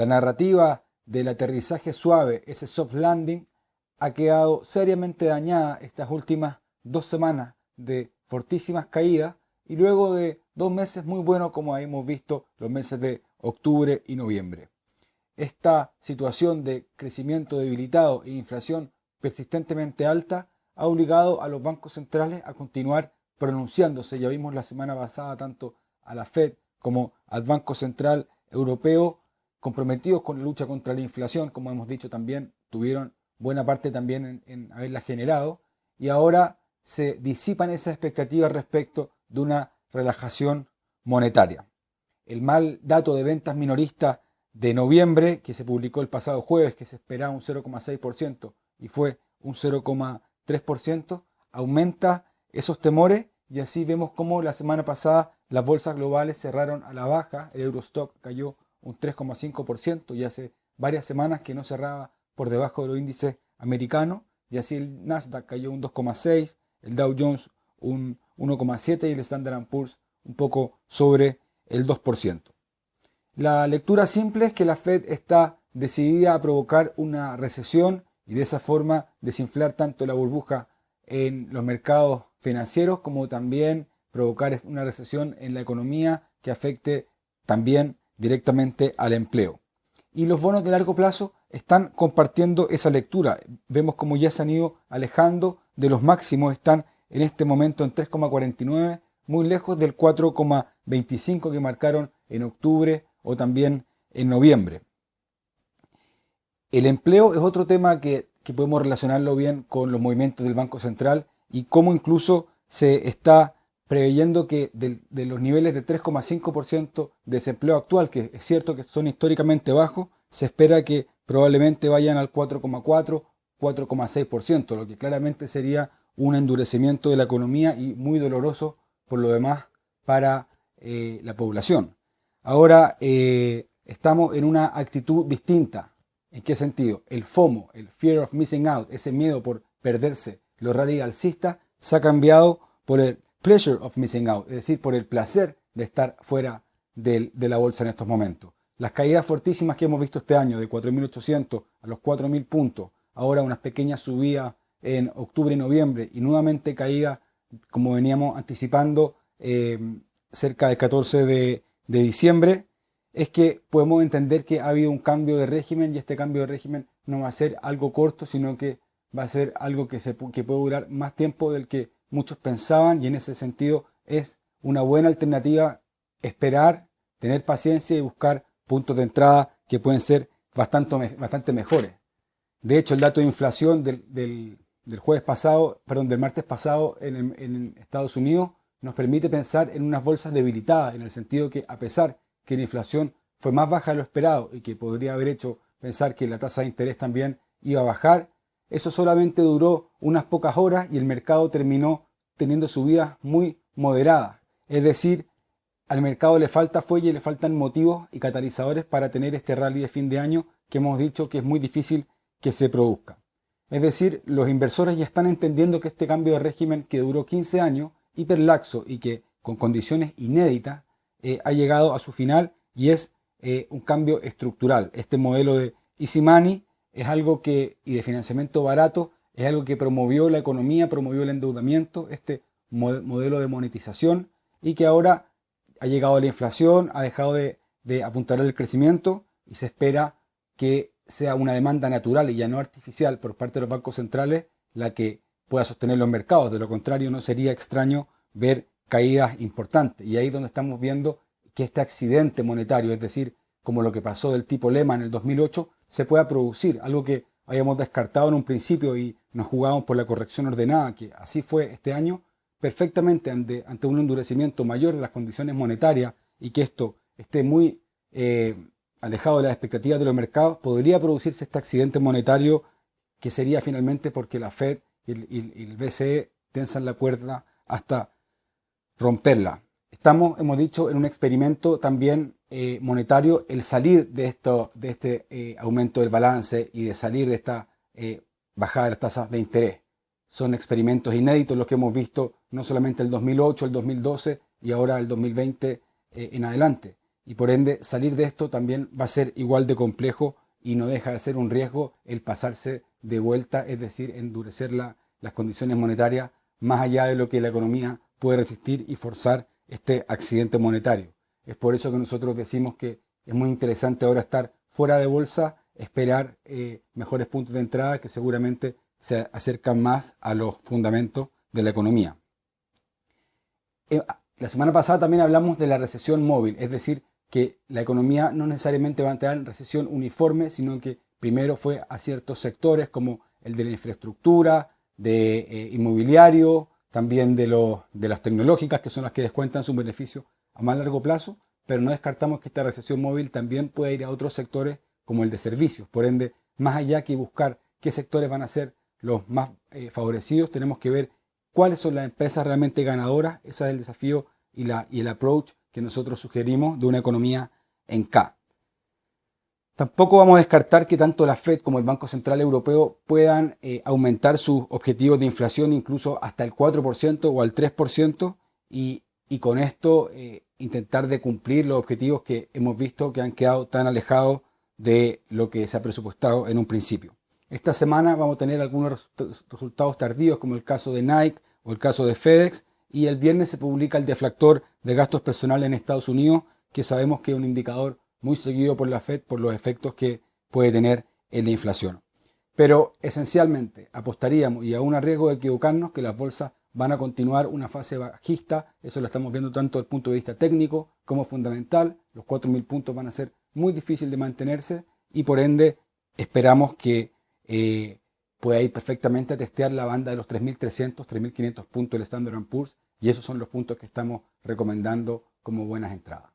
La narrativa del aterrizaje suave, ese soft landing, ha quedado seriamente dañada estas últimas 2 semanas de fortísimas caídas y luego de 2 meses muy buenos como hemos visto los meses de octubre y noviembre. Esta situación de crecimiento debilitado e inflación persistentemente alta ha obligado a los bancos centrales a continuar pronunciándose. Ya vimos la semana pasada tanto a la Fed como al Banco Central Europeo comprometidos con la lucha contra la inflación, como hemos dicho también, tuvieron buena parte también en haberla generado, y ahora se disipan esas expectativas respecto de una relajación monetaria. El mal dato de ventas minoristas de noviembre, que se publicó el pasado jueves, que se esperaba un 0,6% y fue un 0,3%, aumenta esos temores y así vemos cómo la semana pasada las bolsas globales cerraron a la baja, el Eurostock cayó un 3,5% y hace varias semanas que no cerraba por debajo de los índices americanos y así el Nasdaq cayó un 2,6%, el Dow Jones un 1,7% y el Standard & Poor's un poco sobre el 2%. La lectura simple es que la Fed está decidida a provocar una recesión y de esa forma desinflar tanto la burbuja en los mercados financieros como también provocar una recesión en la economía que afecte también directamente al empleo. Y los bonos de largo plazo están compartiendo esa lectura. Vemos como ya se han ido alejando de los máximos, están en este momento en 3,49, muy lejos del 4,25 que marcaron en octubre o también en noviembre. El empleo es otro tema que podemos relacionarlo bien con los movimientos del Banco Central y cómo incluso se está preveyendo que de los niveles de 3,5% de desempleo actual, que es cierto que son históricamente bajos, se espera que probablemente vayan al 4,4, 4,6%, lo que claramente sería un endurecimiento de la economía y muy doloroso por lo demás para la población. Ahora estamos en una actitud distinta. ¿En qué sentido? El FOMO, el Fear of Missing Out, ese miedo por perderse lo rally alcista, se ha cambiado por el Pleasure of Missing Out, es decir, por el placer de estar fuera de la bolsa en estos momentos. Las caídas fortísimas que hemos visto este año, de 4.800 a los 4.000 puntos, ahora unas pequeñas subidas en octubre y noviembre y nuevamente caída, como veníamos anticipando, cerca del 14 de diciembre, es que podemos entender que ha habido un cambio de régimen y este cambio de régimen no va a ser algo corto, sino que va a ser algo que puede durar más tiempo del que muchos pensaban y en ese sentido es una buena alternativa esperar, tener paciencia y buscar puntos de entrada que pueden ser bastante mejores. De hecho, el dato de inflación del martes pasado en Estados Unidos nos permite pensar en unas bolsas debilitadas, en el sentido que a pesar que la inflación fue más baja de lo esperado y que podría haber hecho pensar que la tasa de interés también iba a bajar, eso solamente duró unas pocas horas y el mercado terminó teniendo subidas muy moderadas. Es decir, al mercado le falta fuelle, le faltan motivos y catalizadores para tener este rally de fin de año que hemos dicho que es muy difícil que se produzca. Es decir, los inversores ya están entendiendo que este cambio de régimen que duró 15 años, hiperlaxo y que con condiciones inéditas, ha llegado a su final y es un cambio estructural. Este modelo de Easy Money es algo y de financiamiento barato, es algo que promovió la economía, promovió el endeudamiento, este modelo de monetización y que ahora ha llegado a la inflación, ha dejado de apuntalar el crecimiento y se espera que sea una demanda natural y ya no artificial por parte de los bancos centrales la que pueda sostener los mercados. De lo contrario, no sería extraño ver caídas importantes. Y ahí es donde estamos viendo que este accidente monetario, es decir, como lo que pasó del tipo Lehman en el 2008, se pueda producir. Algo que habíamos descartado en un principio y nos jugábamos por la corrección ordenada, que así fue este año, perfectamente ante un endurecimiento mayor de las condiciones monetarias y que esto esté muy alejado de las expectativas de los mercados, podría producirse este accidente monetario que sería finalmente porque la Fed y el BCE tensan la cuerda hasta romperla. Hemos dicho, en un experimento también monetario, el salir de este aumento del balance y de salir de esta bajada de las tasas de interés. Son experimentos inéditos los que hemos visto no solamente el 2008, el 2012 y ahora el 2020 en adelante. y por ende salir de esto también va a ser igual de complejo y no deja de ser un riesgo el pasarse de vuelta, es decir, endurecer las condiciones monetarias más allá de lo que la economía puede resistir y forzar este accidente monetario. Es por eso que nosotros decimos que es muy interesante ahora estar fuera de bolsa, esperar mejores puntos de entrada que seguramente se acercan más a los fundamentos de la economía. La semana pasada también hablamos de la recesión móvil, es decir, que la economía no necesariamente va a entrar en recesión uniforme, sino que primero fue a ciertos sectores como el de la infraestructura, de inmobiliario, también de las tecnológicas, que son las que descuentan sus beneficios a más largo plazo, pero no descartamos que esta recesión móvil también puede ir a otros sectores como el de servicios. Por ende, más allá que buscar qué sectores van a ser los más favorecidos, tenemos que ver cuáles son las empresas realmente ganadoras. Ese es el desafío y el approach que nosotros sugerimos de una economía en K. Tampoco vamos a descartar que tanto la Fed como el Banco Central Europeo puedan aumentar sus objetivos de inflación incluso hasta el 4% o al 3% y con esto intentar de cumplir los objetivos que hemos visto que han quedado tan alejados de lo que se ha presupuestado en un principio. Esta semana vamos a tener algunos resultados tardíos como el caso de Nike o el caso de FedEx y el viernes se publica el deflactor de gastos personales en Estados Unidos, que sabemos que es un indicador muy seguido por la Fed por los efectos que puede tener en la inflación. Pero esencialmente apostaríamos, y aún a riesgo de equivocarnos, que las bolsas van a continuar una fase bajista. Eso lo estamos viendo tanto desde el punto de vista técnico como fundamental. Los 4.000 puntos van a ser muy difíciles de mantenerse y por ende esperamos que pueda ir perfectamente a testear la banda de los 3.300, 3.500 puntos del Standard & Poor's y esos son los puntos que estamos recomendando como buenas entradas.